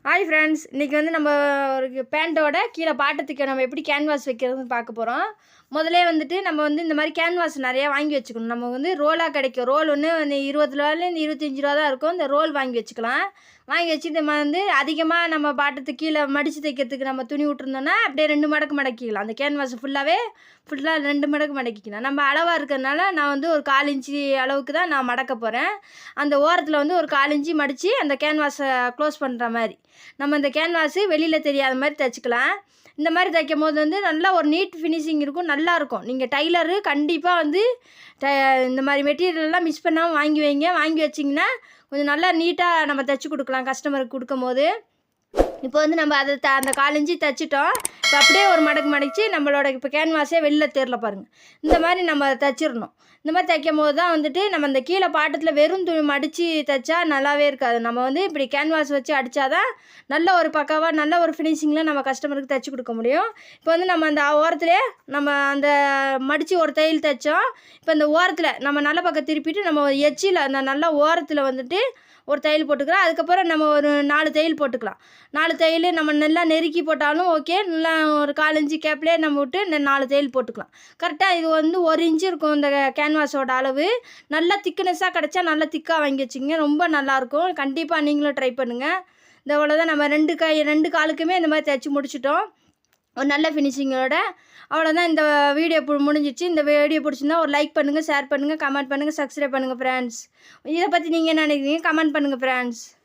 Hi friends, இன்றைக்கி வந்து நம்ம ஒரு பேண்ட்டோட கீழே பாட்டத்துக்கு நம்ம எப்படி கேன்வாஸ் வைக்கிறதுன்னு பார்க்க போகிறோம். முதலே வந்துட்டு நம்ம வந்து இந்த மாதிரி கேன்வாஸ் நிறையா வாங்கி வச்சுக்கணும். நம்ம வந்து ரோலாக கிடைக்கும். ரோல் ஒன்று ₹20லேருந்து ₹25 தான் இருக்கும். இந்த ரோல் வாங்கி வச்சுக்கலாம். வாங்கி வச்சுட்டு நம்ம வந்து அதிகமாக நம்ம பாட்டத்துக்கு கீழே மடித்து தைக்கிறதுக்கு நம்ம துணி விட்டுருந்தோன்னா அப்படியே 2 மடக்கு மடக்கிக்கலாம். அந்த கேன்வாஸ் ஃபுல்லாக 2 மடக்கு மடக்கிக்கலாம். நம்ம அளவாக இருக்கிறதுனால நான் வந்து ஒரு 1/4 இன்ச்சு அளவுக்கு தான் நான் மடக்க போகிறேன். அந்த ஓரத்தில் வந்து ஒரு 1/4 இன்ச்சு மடித்து அந்த கேன்வாஸை க்ளோஸ் பண்ணுற மாதிரி நம்ம இந்த கேன்வாஸு வெளியில் தெரியாத மாதிரி தைச்சிக்கலாம். இந்த மாதிரி தைக்கும் போது வந்து நல்லா ஒரு நீட் ஃபினிஷிங் இருக்கும், நல்லாயிருக்கும். நீங்கள் டைலரு கண்டிப்பாக வந்து இந்த மாதிரி மெட்டீரியல்லாம் மிஸ் பண்ணாமல் வாங்கி வைங்க. வாங்கி வச்சிங்கன்னா கொஞ்சம் நல்லா நீட்டாக நம்ம தைச்சி கொடுக்கலாம் கஸ்டமருக்கு கொடுக்கும்போது. இப்போ வந்து நம்ம அதை அந்த 1/4 இன்ச்சு தைச்சிட்டோம். இப்போ அப்படியே ஒரு மடக்கு மடித்து நம்மளோட இப்போ கேன்வாஸே வெளியில் தெரில பாருங்கள். இந்த மாதிரி நம்ம தைச்சிடணும். இந்த மாதிரி தைக்கும் போது தான் வந்துட்டு நம்ம இந்த கீழே பாட்டத்தில் வெறும் துணி மடித்து தைச்சா நல்லாவே இருக்காது. நம்ம வந்து இப்படி கேன்வாஸ் வச்சு அடித்தா தான் நல்ல ஒரு பக்காவாக நல்ல ஒரு ஃபினிஷிங்கில் நம்ம கஸ்டமருக்கு தைச்சி கொடுக்க முடியும். இப்போ வந்து நம்ம அந்த ஓரத்துலேயே நம்ம அந்த மடித்து ஒரு தையல் தைச்சோம். இப்போ இந்த ஓரத்தில் நம்ம நல்ல பக்கம் திருப்பிட்டு நம்ம எச்சில் அந்த நல்ல ஓரத்தில் வந்துட்டு ஒரு தையல் போட்டுக்கலாம். அதுக்கப்புறம் நம்ம ஒரு 4 தையல் போட்டுக்கலாம். 4 தையல் நம்ம நல்லா நெருக்கி போட்டாலும் ஓகே. நல்லா ஒரு 1/4 இன்ச்சு கேப்லேயே நம்ம விட்டு 4 தையல் போட்டுக்கலாம். கரெக்டாக இது வந்து 1 இன்ச்சு இருக்கும் இந்த கேன்வாஸோட அளவு. நல்லா திக்னஸ்ஸாக கிடச்சா நல்லா திக்காக வாங்கி வச்சுங்க, ரொம்ப நல்லாயிருக்கும். கண்டிப்பாக நீங்களும் ட்ரை பண்ணுங்கள். இந்த அவ்வளோதான், நம்ம 2 காலுக்குமே இந்த மாதிரி தைச்சி முடிச்சிட்டோம் ஒரு நல்ல ஃபினிஷிங்கோட. அவ்வளோதான், இந்த வீடியோ முடிஞ்சிச்சு. இந்த வீடியோ பிடிச்சிருந்தா ஒரு லைக் பண்ணுங்கள், ஷேர் பண்ணுங்கள், கமெண்ட் பண்ணுங்கள், சப்ஸ்கிரைப் பண்ணுங்கள் ஃப்ரெண்ட்ஸ். இதை பற்றி நீங்கள் என்ன நினைக்கிறீங்க கமெண்ட் பண்ணுங்கள் ஃப்ரெண்ட்ஸ்.